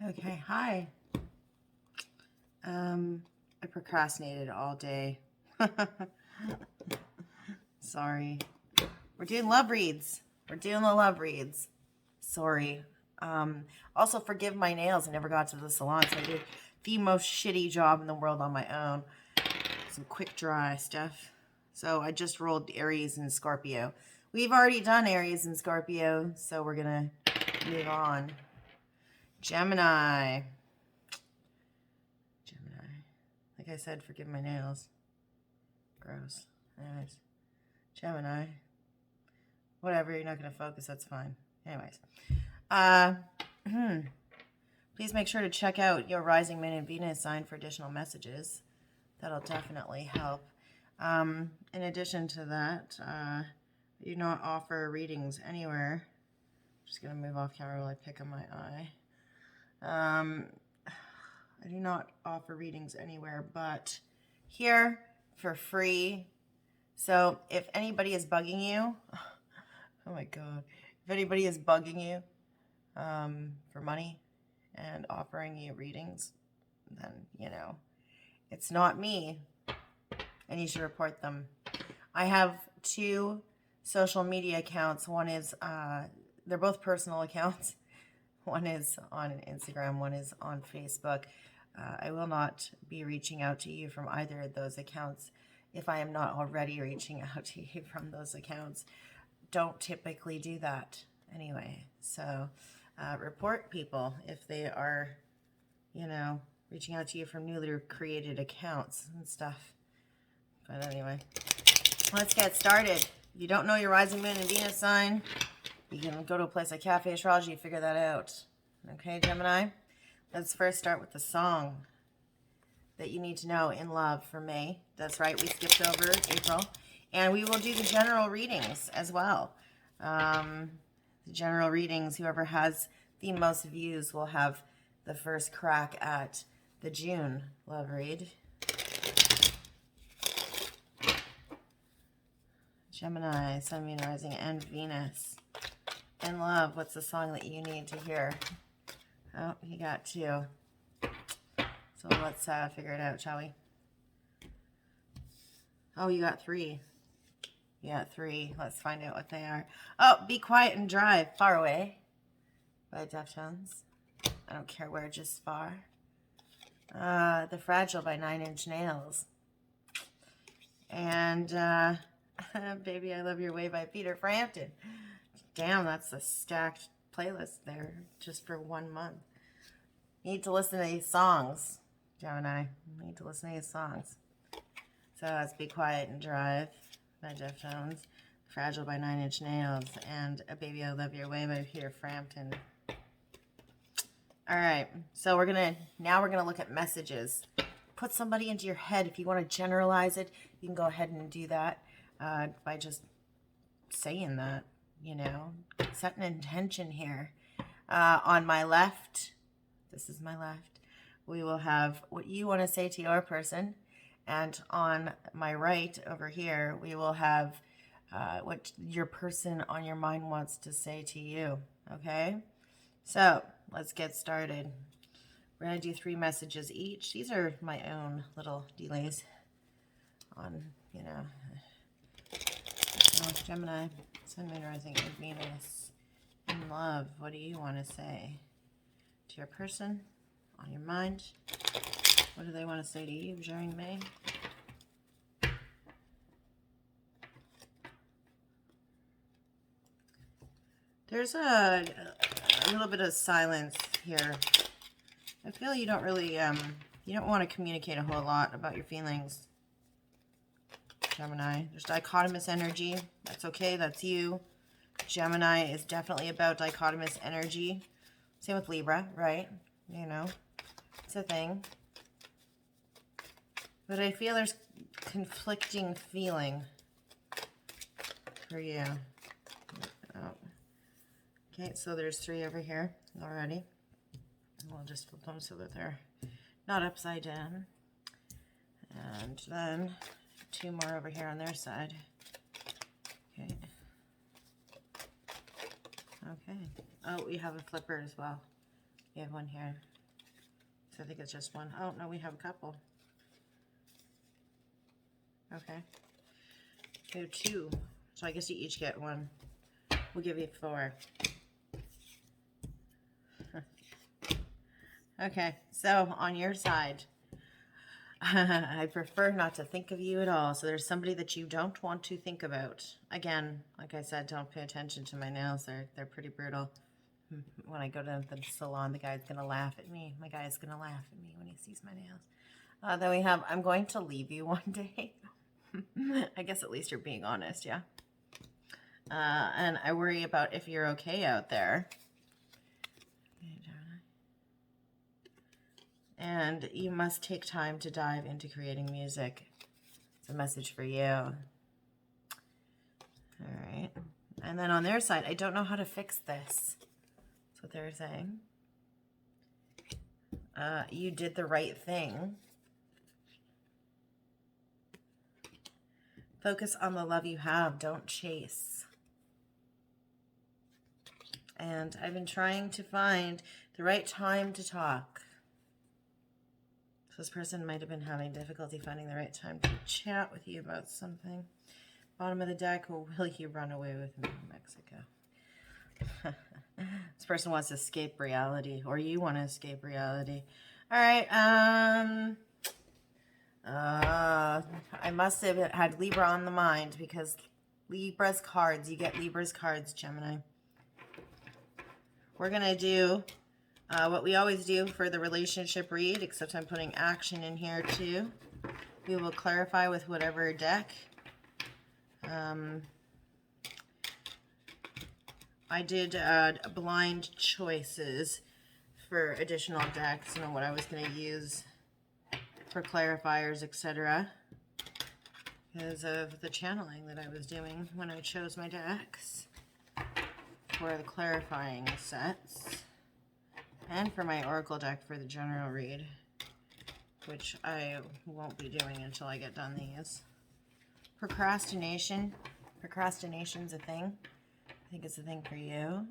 Okay, hi. I procrastinated all day. Sorry. We're doing love reads. We're doing the love reads. Sorry. Also, forgive my nails. I never got to the salon, so I did the most shitty job in the world on my own. Some quick dry stuff. So I just rolled Aries and Scorpio. We've already done Aries and Scorpio, so we're going to move on. Gemini. Like I said, forgive my nails. Gross. Anyways. Gemini. Whatever, you're not going to focus, that's fine. Anyways. Please make sure to check out your rising moon and Venus sign for additional messages. That'll definitely help. In addition to that, I do not offer readings anywhere. I'm just going to move off camera while I pick on my eye. I do not offer readings anywhere but here for free. So if anybody is bugging you, oh my God, if anybody is bugging you for money and offering you readings, then, you know, it's not me and you should report them. I have 2 social media accounts. One is, they're both personal accounts. One is on Instagram, one is on Facebook. I will not be reaching out to you from either of those accounts if I am not already reaching out to you from those accounts. Don't typically do that anyway. So report people if they are, you know, reaching out to you from newly created accounts and stuff. But anyway, let's get started. If you don't know your rising moon and Venus sign, you can go to a place like Cafe Astrology and figure that out. Okay, Gemini? Let's first start with the song that you need to know in love for May. That's right, we skipped over April. And we will do the general readings as well. The general readings, whoever has the most views will have the first crack at the June love read. Gemini, Sun, Moon, Rising, and Venus. In love, what's the song that you need to hear? Oh, you got 2. So let's figure it out, shall we? Oh, you got 3. You got 3. Let's find out what they are. Oh, Be Quiet and Drive, Far Away by Deftones. I don't care where, just far. The Fragile by 9 Inch Nails. And Baby I Love Your Way by Peter Frampton. Damn, that's a stacked playlist there just for 1 month. You need to listen to these songs, Gemini. You need to listen to these songs. So let's Be Quiet and Drive by Deftones, Fragile by 9 Inch Nails, and A Baby I Love Your Way by Peter Frampton. All right, so we're gonna look at messages. Put somebody into your head. If you want to generalize it, you can go ahead and do that by just saying that. You know, set an intention here. On my left, this is my left, we will have what you want to say to your person. And on my right over here, we will have what your person on your mind wants to say to you. Okay? So let's get started. We're going to do 3 messages each. These are my own little delays on, you know, Gemini. Sun, Moon, Rising, and Venus. In love, what do you want to say to your person on your mind? What do they want to say to you during May? There's a little bit of silence here. I feel you don't really, you don't want to communicate a whole lot about your feelings, Gemini. There's dichotomous energy. That's okay. That's you. Gemini is definitely about dichotomous energy. Same with Libra, right? You know, it's a thing. But I feel there's conflicting feeling for you. Oh. Okay, so there's 3 over here already. We'll just flip them so that they're not upside down. And then 2 more over here on their side. Okay. Okay. Oh, we have a flipper as well. We have one here. So I think it's just one. Oh, no, we have a couple. Okay. We have two. So I guess you each get one. We'll give you 4. Okay, so on your side, I prefer not to think of you at all. So there's somebody that you don't want to think about. Again, like I said, don't pay attention to my nails. They're pretty brutal. When I go to the salon, the guy's going to laugh at me. My guy's going to laugh at me when he sees my nails. Then we have, I'm going to leave you one day. I guess at least you're being honest, yeah? And I worry about if you're okay out there. And you must take time to dive into creating music. It's a message for you. All right. And then on their side, I don't know how to fix this. That's what they're saying. You did the right thing. Focus on the love you have. Don't chase. And I've been trying to find the right time to talk. This person might have been having difficulty finding the right time to chat with you about something. Bottom of the deck, or will you run away with me to Mexico? This person wants to escape reality, or you want to escape reality. All right. I must have had Libra on the mind, because Libra's cards, you get Libra's cards, Gemini. We're going to do what we always do for the relationship read, except I'm putting action in here too. We will clarify with whatever deck. I did blind choices for additional decks, you know, what I was going to use for clarifiers, etc. because of the channeling that I was doing when I chose my decks for the clarifying sets. And for my Oracle deck for the general read, which I won't be doing until I get done these. Procrastination. Procrastination's a thing. I think it's a thing for you.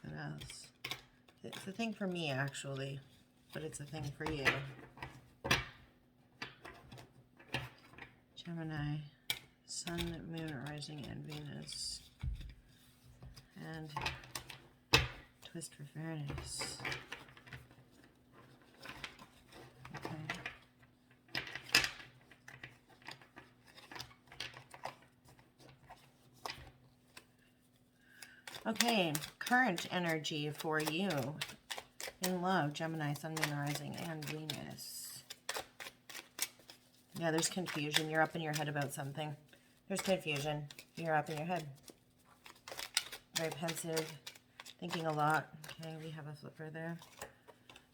What else? It's a thing for me, actually, but it's a thing for you. Gemini. Sun, Moon, Rising, and Venus. And Twist for fairness. Okay. Okay, current energy for you in love, Gemini, Sun, Moon, Rising, and Venus. Yeah, there's confusion. You're up in your head about something. There's confusion. You're up in your head. Very pensive. Thinking a lot. Okay, we have a flipper there.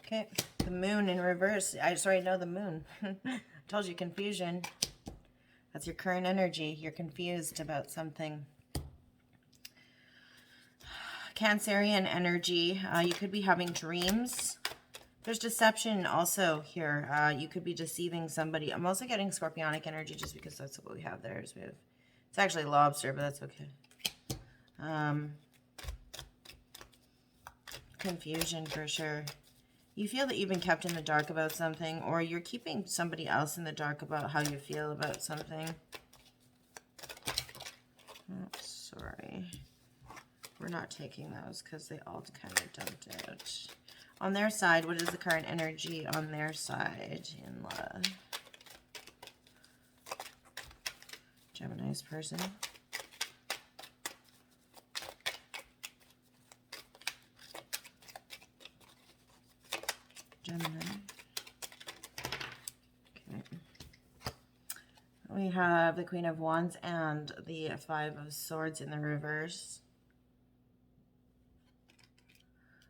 Okay, the moon in reverse. The moon. Told you, confusion. That's your current energy. You're confused about something. Cancerian energy. You could be having dreams. There's deception also here. You could be deceiving somebody. I'm also getting scorpionic energy just because that's what we have there. It's actually lobster, but that's okay. Confusion for sure. You feel that you've been kept in the dark about something, or you're keeping somebody else in the dark about how you feel about something. Oh, sorry. We're not taking those because they all kind of dumped out. On their side, what is the current energy on their side in love? Gemini's person. Gemini. Okay. We have the Queen of Wands and the Five of Swords in the reverse.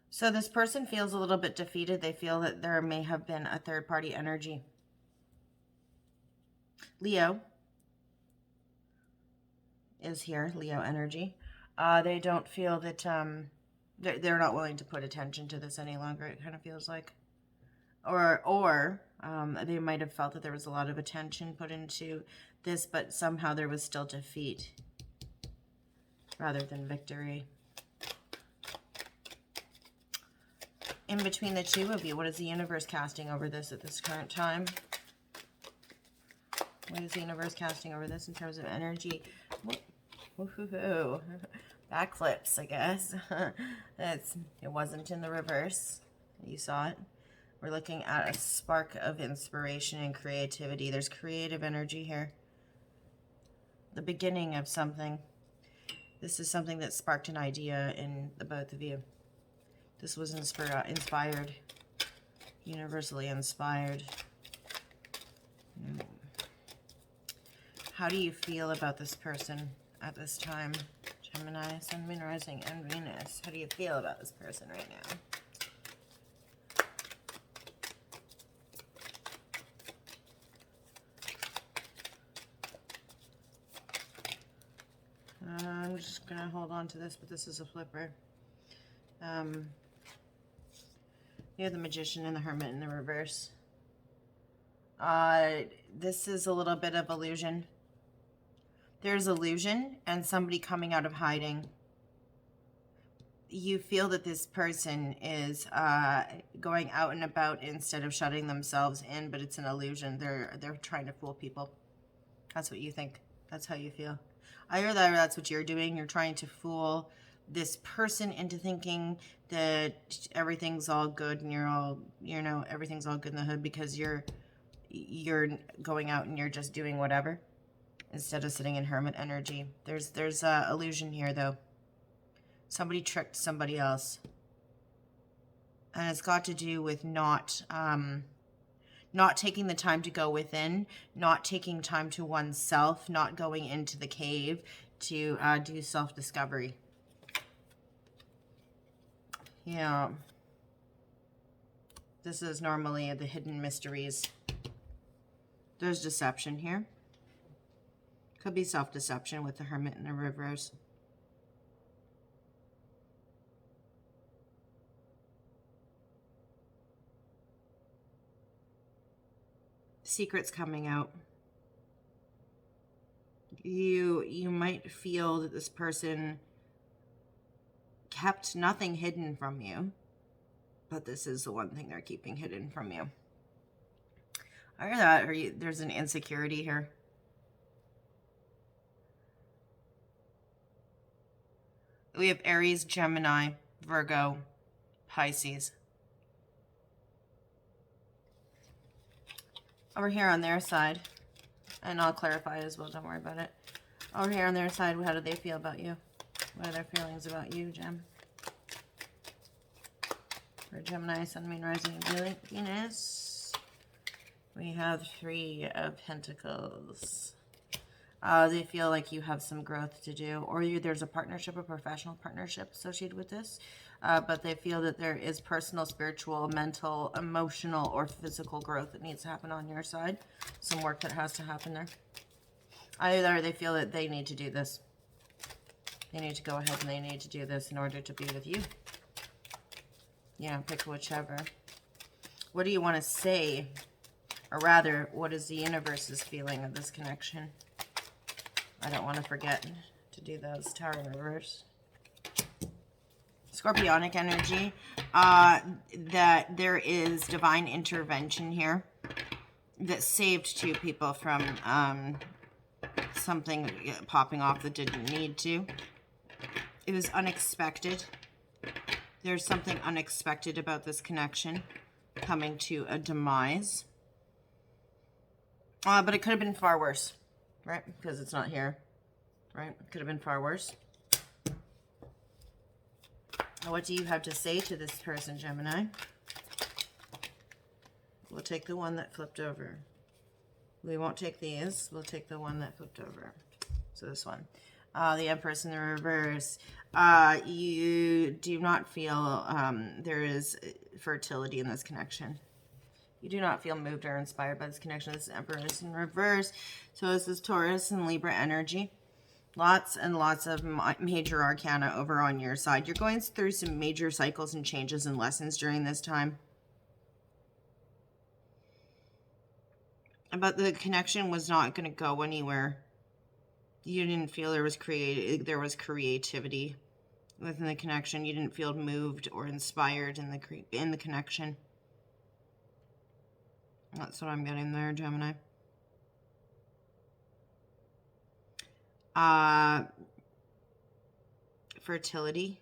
So this person feels a little bit defeated. They feel that there may have been a third-party energy. Leo is here, Leo energy. They don't feel that they're not willing to put attention to this any longer, it kind of feels like. Or they might have felt that there was a lot of attention put into this, but somehow there was still defeat rather than victory. in between the two of you? What is the universe casting over this at this current time? What is the universe casting over this in terms of energy? Woohoo! Backflips, I guess. It wasn't in the reverse. You saw it. We're looking at a spark of inspiration and creativity. There's creative energy here. The beginning of something. This is something that sparked an idea in the both of you. This was inspired. Universally inspired. How do you feel about this person at this time? Gemini, Sun, Moon, Rising, and Venus. How do you feel about this person right now? I'm just going to hold on to this, but this is a flipper. You have the Magician and the Hermit in the reverse. This is a little bit of illusion. There's illusion and somebody coming out of hiding. You feel that this person is going out and about instead of shutting themselves in, but it's an illusion. They're trying to fool people. That's what you think. That's how you feel. Either that or that's what you're doing. You're trying to fool this person into thinking that everything's all good and you're all, you know, everything's all good in the hood because you're going out and you're just doing whatever instead of sitting in hermit energy. There's illusion here though. Somebody tricked somebody else. And it's got to do with not taking the time to go within, not taking time to oneself, not going into the cave to do self-discovery. Yeah. This is normally the hidden mysteries. There's deception here. Could be self-deception with the Hermit in the reverse. Secrets coming out. You might feel that this person kept nothing hidden from you, but this is the one thing they're keeping hidden from you. I hear that. There's an insecurity here. We have Aries, Gemini, Virgo, Pisces. Over here on their side, and I'll clarify as well, don't worry about it. Over here on their side, how do they feel about you? What are their feelings about you, Gem? For Gemini, Sun, Moon, Rising, and Venus, we have 3 of Pentacles. They feel like you have some growth to do, or there's a partnership, a professional partnership associated with this, but they feel that there is personal, spiritual, mental, emotional, or physical growth that needs to happen on your side. Some work that has to happen there. Either they feel that they need to do this. They need to go ahead and they need to do this in order to be with you. Yeah, pick whichever. What do you want to say? Or rather, what is the universe's feeling of this connection? I don't want to forget to do those. Tower in reverse. Scorpionic energy. That there is divine intervention here that saved 2 people from something popping off that didn't need to. It was unexpected. There's something unexpected about this connection coming to a demise. But it could have been far worse. Right? Because it's not here. Right? Could have been far worse. What do you have to say to this person, Gemini? We'll take the one that flipped over. We won't take these. We'll take the one that flipped over. So this one. The Empress in the reverse. You do not feel there is fertility in this connection. You do not feel moved or inspired by this connection. This is Empress in reverse. So this is Taurus and Libra energy. Lots and lots of major arcana over on your side. You're going through some major cycles and changes and lessons during this time. But the connection was not going to go anywhere. You didn't feel there was creativity within the connection. You didn't feel moved or inspired in the connection. That's what I'm getting there, Gemini. Fertility.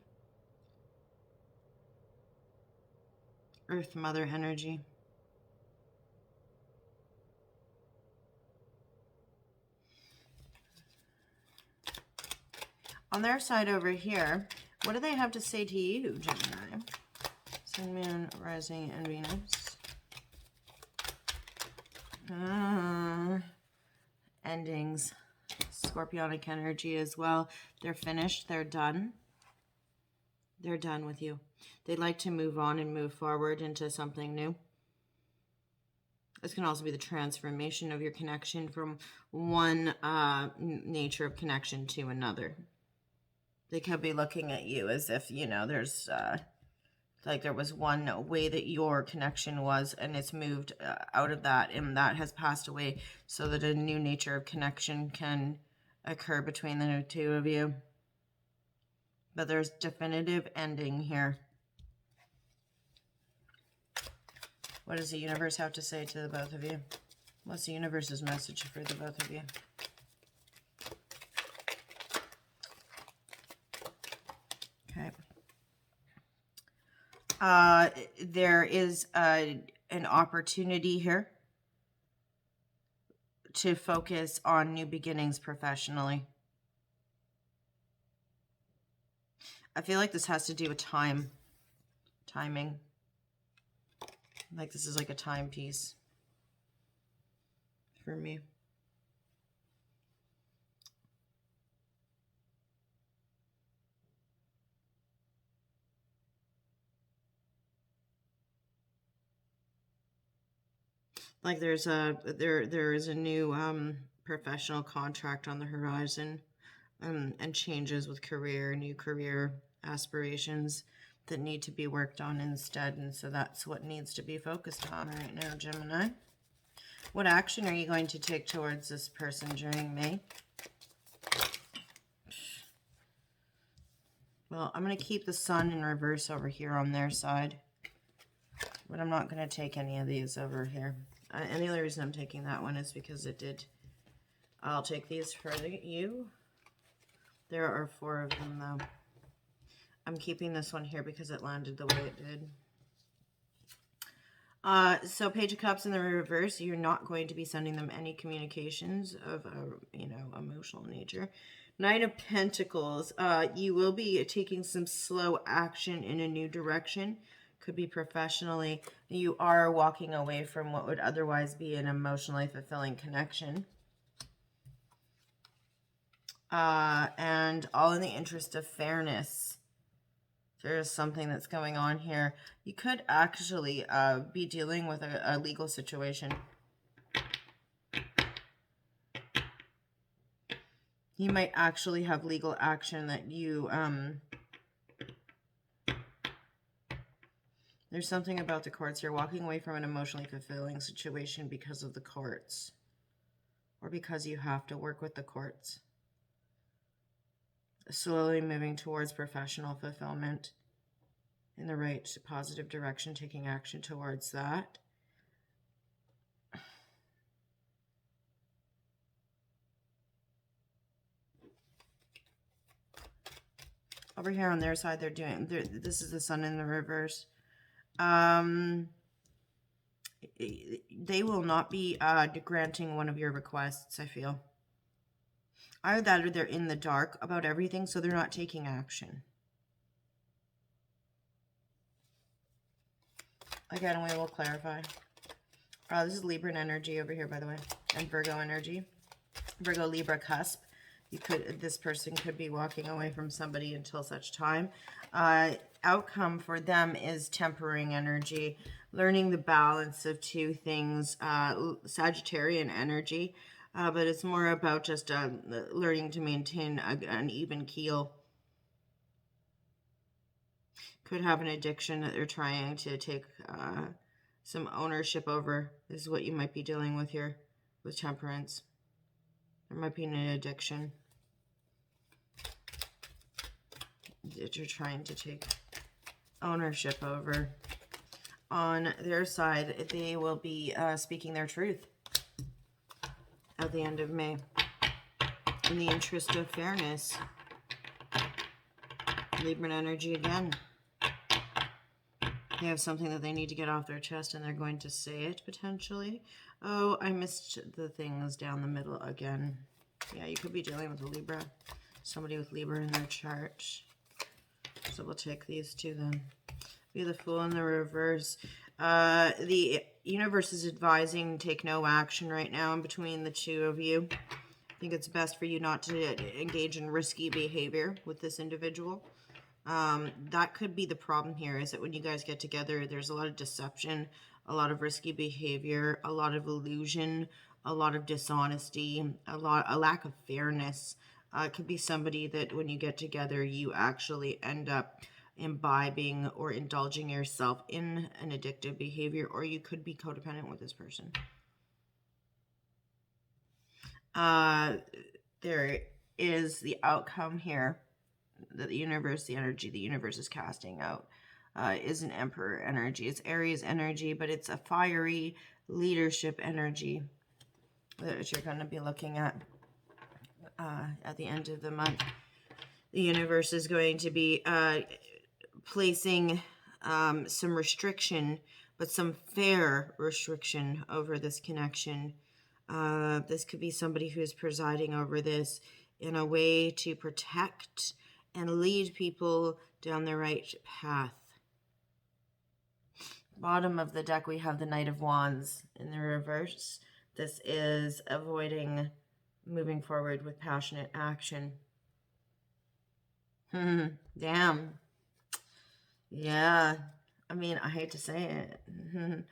Earth Mother energy. On their side over here, what do they have to say to you, Gemini? Sun, Moon, Rising, and Venus. Endings. Scorpionic energy as well. They're finished. They're done. They're done with you. They'd like to move on and move forward into something new. This can also be the transformation of your connection from one nature of connection to another. They could be looking at you as if, you know, there's like there was one way that your connection was, and it's moved out of that, and that has passed away, so that a new nature of connection can occur between the two of you. But there's definitive ending here. What does the universe have to say to the both of you? What's the universe's message for the both of you? Okay. There is an opportunity here to focus on new beginnings professionally. I feel like this has to do with timing. Like this is like a timepiece for me. Like there is a new professional contract on the horizon, and changes with new career aspirations that need to be worked on instead, and so that's what needs to be focused on right now, Gemini. What action are you going to take towards this person during May? Well, I'm going to keep the Sun in reverse over here on their side, but I'm not going to take any of these over here. And the only reason I'm taking that one is because it did. I'll take these for you. There are 4 of them, though. I'm keeping this one here because it landed the way it did. So Page of Cups in the reverse, you're not going to be sending them any communications of emotional nature. Knight of Pentacles, you will be taking some slow action in a new direction. Could be professionally. You are walking away from what would otherwise be an emotionally fulfilling connection. And all in the interest of fairness. There's something that's going on here. You could actually be dealing with a legal situation. You might actually have legal action that you... There's something about the courts. You're walking away from an emotionally fulfilling situation because of the courts. Or because you have to work with the courts. Slowly moving towards professional fulfillment in the right positive direction, taking action towards that. Over here on their side, this is the Sun in the reverse. They will not be granting one of your requests, I feel. Either that or they're in the dark about everything, so they're not taking action. Again, we will clarify. This is Libran energy over here, by the way, and Virgo energy. Virgo Libra cusp. This person could be walking away from somebody until such time. Outcome for them is tempering energy, learning the balance of two things. Sagittarian energy. But it's more about just learning to maintain an even keel. Could have an addiction that they're trying to take some ownership over. This is what you might be dealing with here with temperance. There might be an addiction. that you're trying to take ownership over. On their side, they will be speaking their truth at the end of May in the interest of fairness. Libran energy again. They have something that they need to get off their chest and they're going to say it potentially. Oh, I missed the things down the middle again. Yeah, you could be dealing with a Libra. Somebody with Libra in their chart. So we'll take these two then. Be the Fool in the reverse. The universe is advising take no action right now in between the two of you. I think it's best for you not to engage in risky behavior with this individual. That could be the problem here, is that when you guys get together, there's a lot of deception, a lot of risky behavior, a lot of illusion, a lot of dishonesty, a lack of fairness. It could be somebody that when you get together, you actually end up imbibing or indulging yourself in an addictive behavior, or you could be codependent with this person. There is the outcome here that the universe, the energy the universe is casting out is an Emperor energy. It's Aries energy, but it's a fiery leadership energy that you're going to be looking at the end of the month. The universe is going to be placing some restriction, but some fair restriction over this connection. This could be somebody who is presiding over this in a way to protect and lead people down the right path. Bottom of the deck, we have the Knight of Wands in the reverse. This is avoiding moving forward with passionate action. Damn. Yeah. I mean, I hate to say it.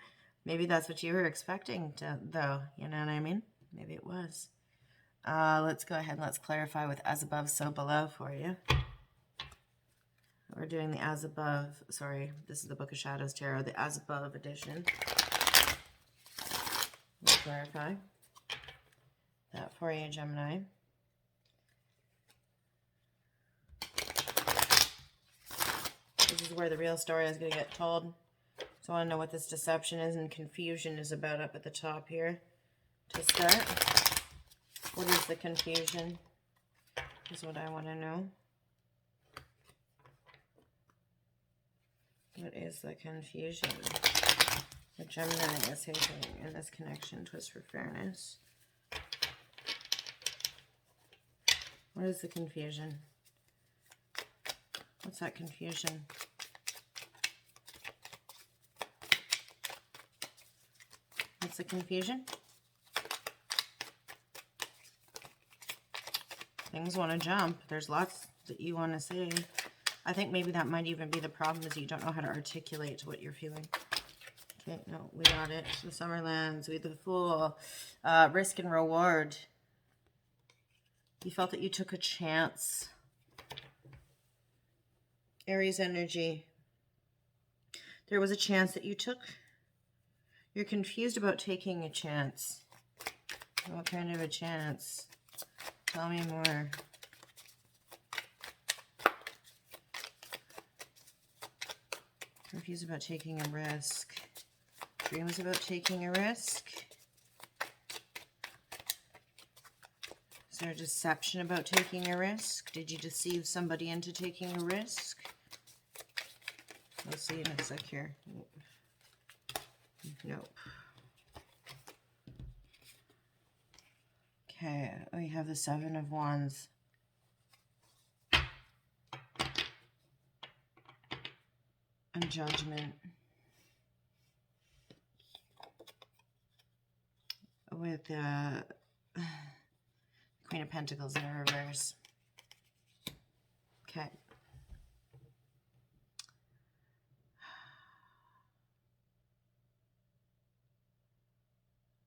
Maybe that's what you were expecting to, though. You know what I mean? Maybe it was. Let's go ahead and let's clarify with as above, so below for you. We're doing the as above. Sorry, this is the Book of Shadows Tarot, the as above edition. Let's clarify that for you, Gemini. This is where the real story is going to get told. So I want to know what this deception is and confusion is about up at the top here. To start, what is the confusion? Is what I want to know. What is the confusion that Gemini is facing in this connection? Twist for fairness. What is the confusion? What's that confusion? What's the confusion? Things want to jump. There's lots that you want to say. I think maybe that might even be the problem, is you don't know how to articulate what you're feeling. Okay, no, we got it. The Summerlands, we the Fool. Risk and reward. You felt that you took a chance. Aries energy. There was a chance that you took. You're confused about taking a chance. What kind of a chance? Tell me more. Confused about taking a risk. Dreams about taking a risk. Is there a deception about taking a risk? Did you deceive somebody into taking a risk? We'll see in a sec here. Nope. Okay, we have the Seven of Wands. And Judgment. With the Queen of Pentacles in reverse. Okay.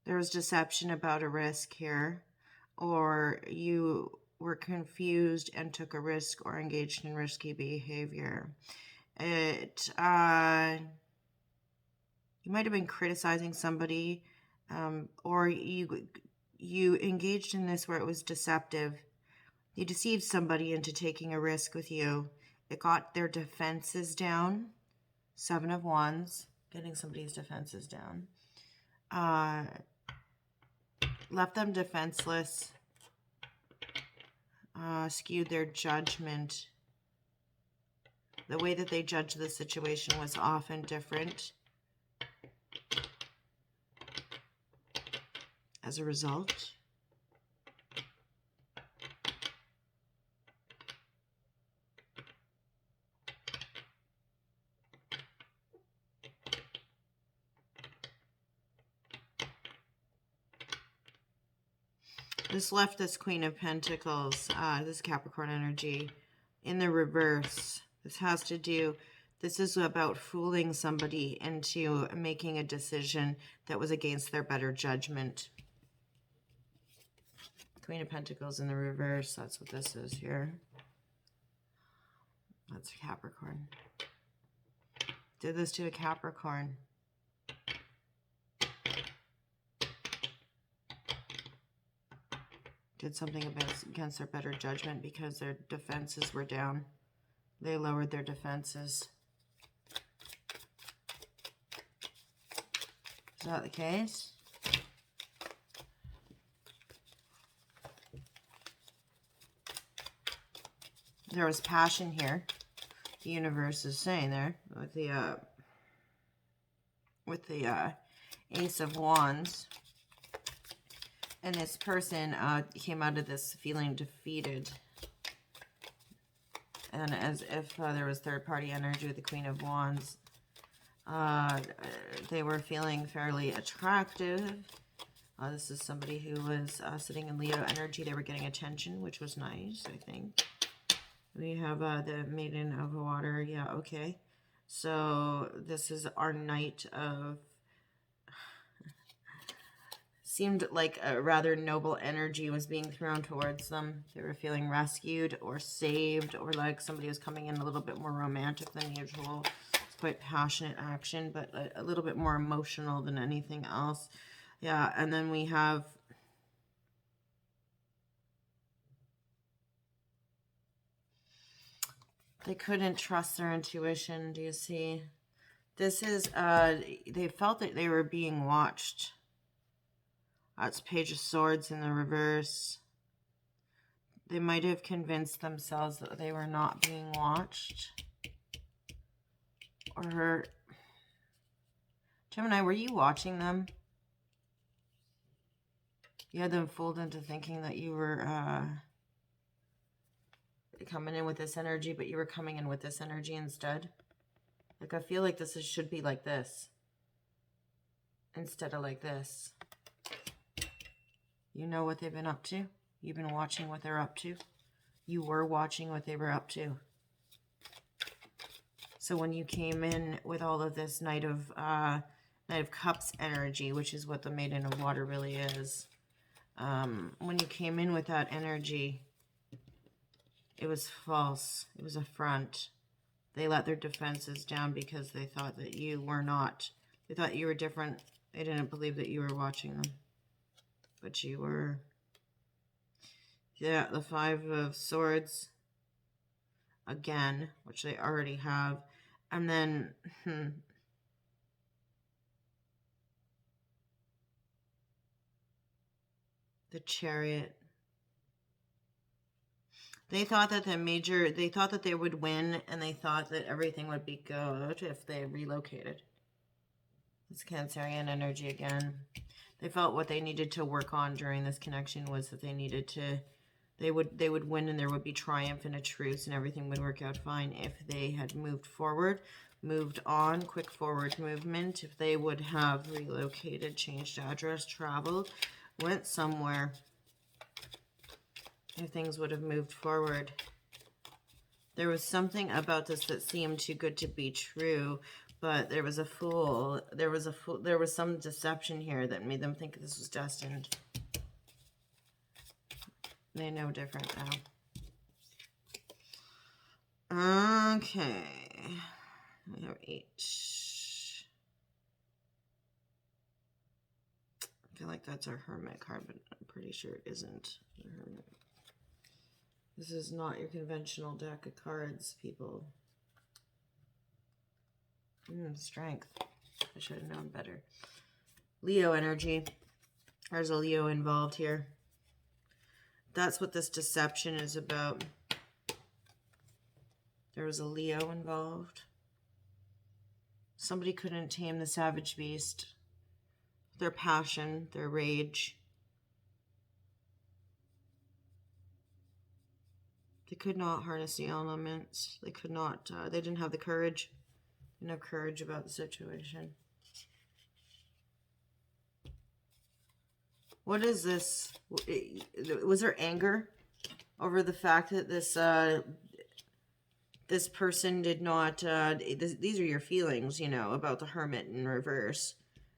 There was deception about a risk here, or you were confused and took a risk or engaged in risky behavior. You might have been criticizing somebody, or you engaged in this where it was deceptive. You deceived somebody into taking a risk with you, It got their defenses down. 7 of Wands, getting somebody's defenses down. Left them defenseless. Skewed their judgment. The way that they judged the situation was often different. As a result, this left this Queen of Pentacles, this Capricorn energy, in the reverse. This is about fooling somebody into making a decision that was against their better judgment. Queen of Pentacles in the reverse, that's what this is here. That's Capricorn. Did this to a Capricorn. Did something against their better judgment because their defenses were down. They lowered their defenses. Is that the case? There was passion here. The universe is saying there with the Ace of Wands. And this person came out of this feeling defeated. And as if there was third-party energy with the Queen of Wands. They were feeling fairly attractive. This is somebody who was sitting in Leo energy. They were getting attention, which was nice, I think. We have the Maiden of Water. Yeah, okay. So this is our Knight of... Seemed like a rather noble energy was being thrown towards them. They were feeling rescued or saved, or like somebody was coming in a little bit more romantic than usual. It's quite passionate action, but a little bit more emotional than anything else. Yeah, and then we have... They couldn't trust their intuition, do you see? This is, they felt that they were being watched. That's Page of Swords in the reverse. They might have convinced themselves that they were not being watched. Or, Gemini, were you watching them? You had them fooled into thinking that you were coming in with this energy, but you were coming in with this energy instead. Like, I feel like this should be like this instead of like this. You know what they've been up to. You've been watching what they're up to. You were watching what they were up to. So when you came in with all of this Knight of Cups energy, which is what the Maiden of Water really is, when you came in with that energy, it was false. It was a front. They let their defenses down because they thought that you were not. They thought you were different. They didn't believe that you were watching them. But you were. Yeah, the Five of Swords. Again, which they already have. And then, the Chariot. They thought that they thought that they would win, and they thought that everything would be good if they relocated. It's Cancerian energy again. They felt what they needed to work on during this connection was that they needed to, they would win, and there would be triumph and a truce, and everything would work out fine if they had moved forward, moved on, quick forward movement. If they would have relocated, changed address, traveled, went somewhere, if things would have moved forward. There was something about this that seemed too good to be true, but there was a fool. There was some deception here that made them think this was destined. They know different now. Okay. We have 8. I feel like that's our Hermit card, but I'm pretty sure it isn't the Hermit. This is not your conventional deck of cards, people. Strength. I should have known better. Leo energy. There's a Leo involved here. That's what this deception is about. There was a Leo involved. Somebody couldn't tame the savage beast. Their passion, their rage. They could not harness the elements. They could not, they didn't have the courage. Didn't have courage about the situation. What is this? Was there anger over the fact that this person did not, these are your feelings, you know, about the Hermit in reverse,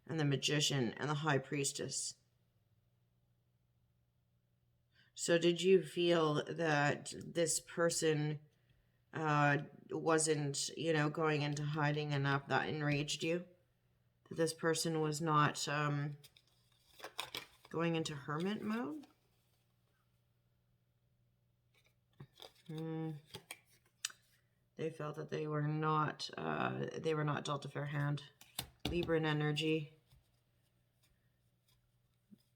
and the Magician, and the High Priestess. So did you feel that this person wasn't, you know, going into hiding enough that enraged you? That this person was not going into hermit mode? They felt that they were not dealt a fair hand. Libran energy.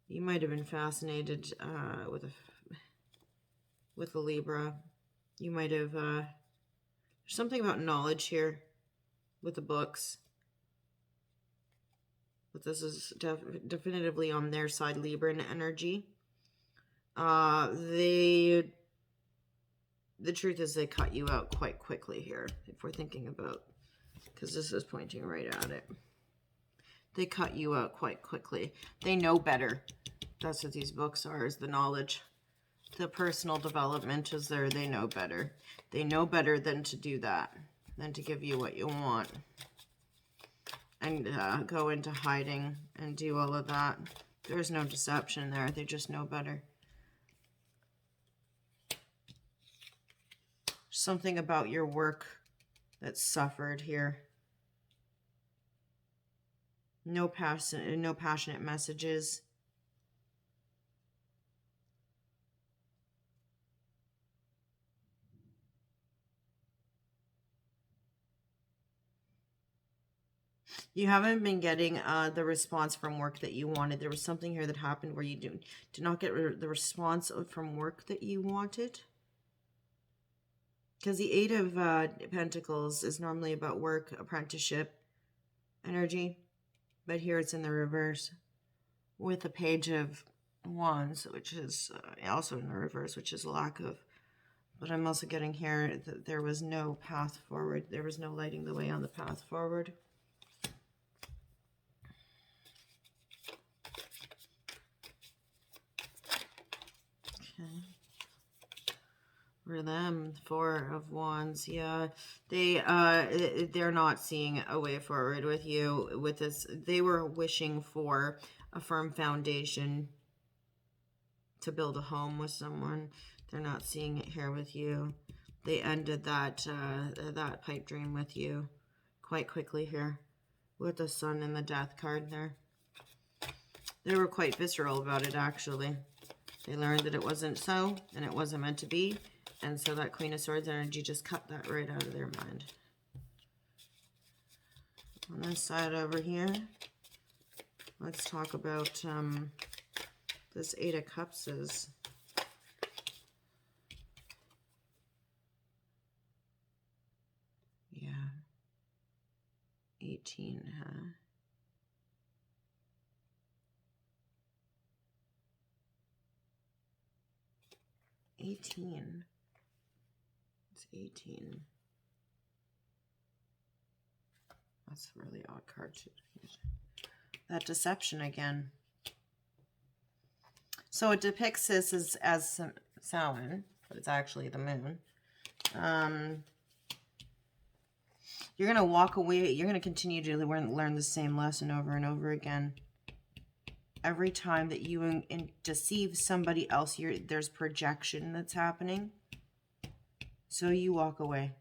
You might have been fascinated with a Libra. You might have, there's something about knowledge here with the books. But this is definitively on their side, Libran energy. The truth is they cut you out quite quickly here, if we're thinking about, because this is pointing right at it. They cut you out quite quickly. They know better. That's what these books are, is the knowledge. The personal development is there. They know better. They know better than to do that, than to give you what you want. And go into hiding and do all of that. There's no deception there. They just know better. Something about your work that suffered here. No passionate messages. You haven't been getting the response from work that you wanted. There was something here that happened where you did not get the response from work that you wanted. Because the Eight of Pentacles is normally about work, apprenticeship, energy. But here it's in the reverse with the Page of Wands, which is also in the reverse, which is lack of. But I'm also getting here that there was no path forward. There was no lighting the way on the path forward. Okay. For them, Four of Wands, yeah, they're not seeing a way forward with you with this. They were wishing for a firm foundation to build a home with someone. They're not seeing it here with you. They ended that pipe dream with you quite quickly here with the Sun and the Death card there. They were quite visceral about it, actually. They learned that it wasn't so, and it wasn't meant to be. And so that Queen of Swords energy just cut that right out of their mind. On this side over here, let's talk about this Eight of Cups is. Yeah. 18, huh? It's 18. That's a really odd card to use. That deception again. So it depicts this as Samhain, but it's actually the moon. You're going to walk away. You're going to continue to learn the same lesson over and over again. Every time that you deceive somebody else, there's projection that's happening. So you walk away.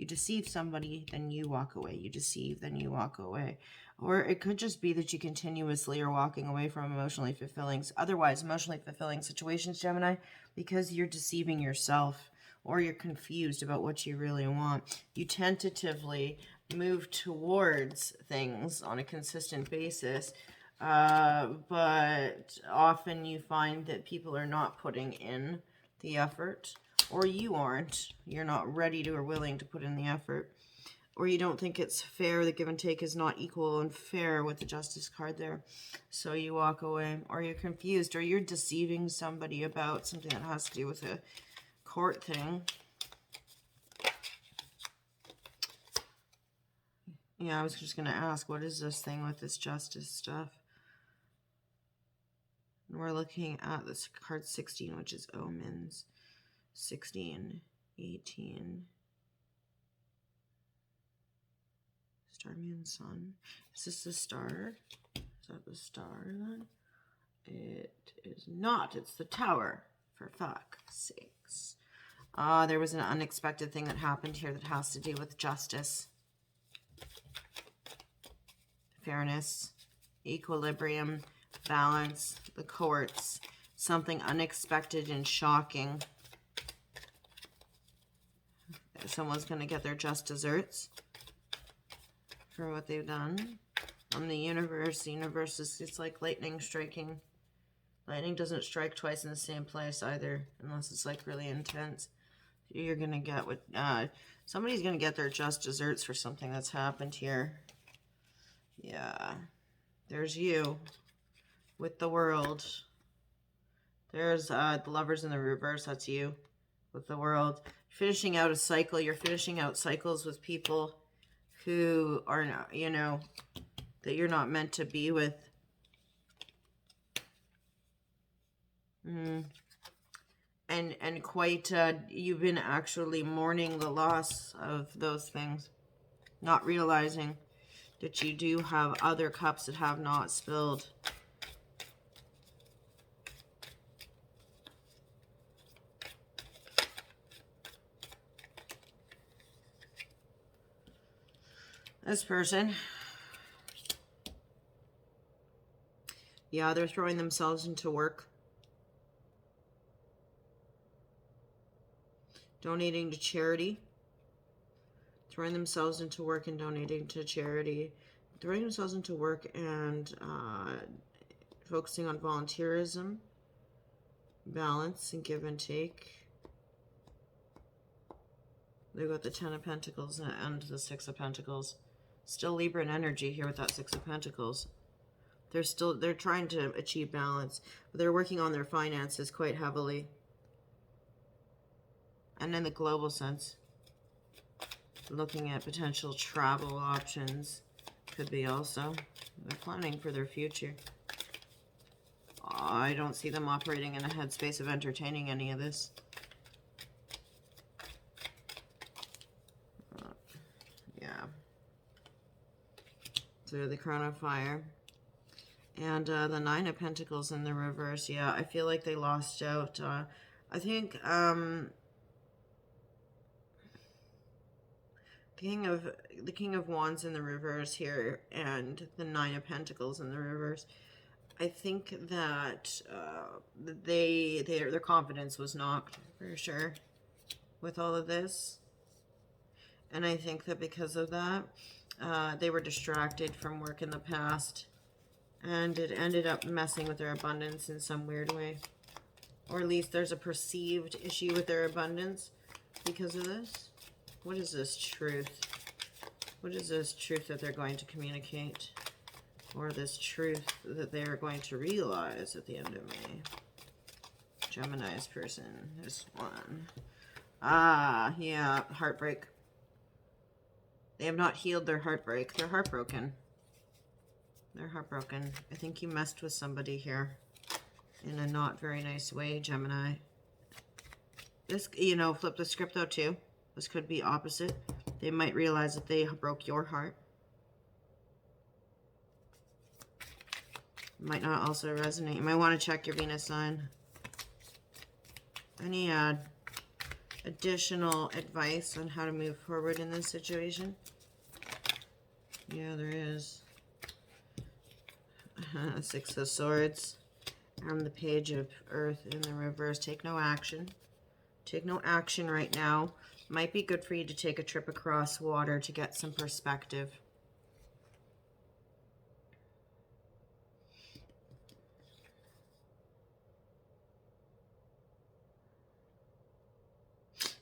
You deceive somebody, then you walk away. You deceive, then you walk away. Or it could just be that you continuously are walking away from emotionally fulfilling, otherwise emotionally fulfilling situations, Gemini, because you're deceiving yourself or you're confused about what you really want. You tentatively move towards things on a consistent basis, but often you find that people are not putting in the effort, or you aren't. You're not ready to or willing to put in the effort, or you don't think it's fair. The give and take is not equal and fair with the Justice card there. So you walk away, or you're confused, or you're deceiving somebody about something that has to do with a court thing. Yeah, I was just going to ask, what is this thing with this Justice stuff? And we're looking at this card 16, which is Omens. 16, 18. Star, Moon, Sun. Is this the star? Is that the star then? It is not. It's the Tower, for fuck's sakes. There was an unexpected thing that happened here that has to do with justice, fairness, equilibrium, balance, the courts, something unexpected and shocking. Someone's going to get their just desserts for what they've done. From the universe is, it's like lightning striking. Lightning doesn't strike twice in the same place either, unless it's like really intense. You're going to get what, somebody's going to get their just desserts for something that's happened here. Yeah. There's you with the World. There's the Lovers in the reverse. That's you with the World. Finishing out a cycle. You're finishing out cycles with people who are not, you know, that you're not meant to be with. And quite, you've been actually mourning the loss of those things, not realizing that you do have other cups that have not spilled. This person, yeah, they're throwing themselves into work, donating to charity, throwing themselves into work and donating to charity, throwing themselves into work and focusing on volunteerism, balance, and give and take. They've got the 10 of Pentacles and the 6 of Pentacles. Still Libra in energy here with that 6 of Pentacles. They're trying to achieve balance, but they're working on their finances quite heavily. And in the global sense, looking at potential travel options could be also. They're planning for their future. I don't see them operating in a headspace of entertaining any of this. Yeah. So the Crown of Fire. And the 9 of Pentacles in the reverse. Yeah, I feel like they lost out. I think the King of Wands in the reverse here and the 9 of Pentacles in the reverse. I think that their confidence was knocked for sure with all of this. And I think that because of that, they were distracted from work in the past. And it ended up messing with their abundance in some weird way. Or at least there's a perceived issue with their abundance because of this. What is this truth? What is this truth that they're going to communicate? Or this truth that they are going to realize at the end of May? Gemini's person. This one. Ah, yeah. Heartbreak. They have not healed their heartbreak. They're heartbroken. They're heartbroken. I think you messed with somebody here in a not very nice way, Gemini. This, you know, flip the script though too. This could be opposite. They might realize that they broke your heart. Might not also resonate. You might want to check your Venus sign. Any additional advice on how to move forward in this situation? Yeah, there is. Six of Swords and the Page of Earth in the reverse. Take no action. Take no action right now. Might be good for you to take a trip across water to get some perspective.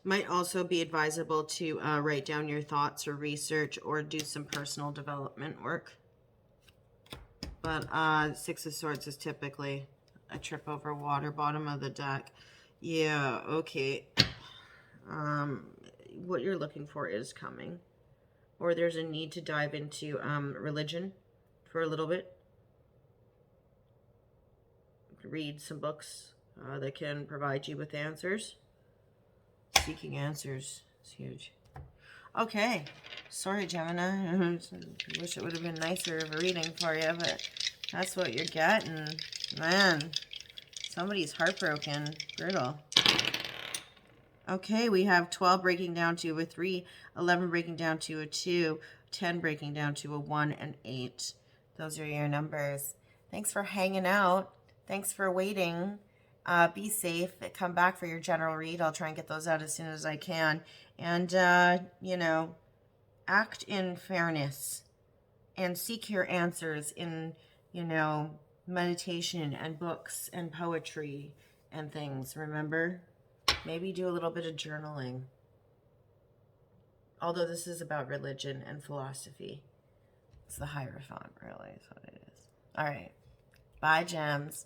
Might also be advisable to write down your thoughts or research or do some personal development work. But Six of Swords is typically a trip over water, bottom of the deck. Yeah, okay. What you're looking for is coming. Or there's a need to dive into religion for a little bit. Read some books that can provide you with answers. Seeking answers is huge. Okay. Sorry, Gemini. I wish it would have been nicer of a reading for you, but that's what you're getting. Man, somebody's heartbroken. Brutal. Okay, we have 12 breaking down to a 3, 11 breaking down to a 2, 10 breaking down to a 1, and 8. Those are your numbers. Thanks for hanging out. Thanks for waiting. Be safe. Come back for your general read. I'll try and get those out as soon as I can. And, you know, act in fairness and seek your answers in, you know, meditation and books and poetry and things. Remember? Maybe do a little bit of journaling. Although this is about religion and philosophy. It's the Hierophant, really, is what it is. All right. Bye, gems.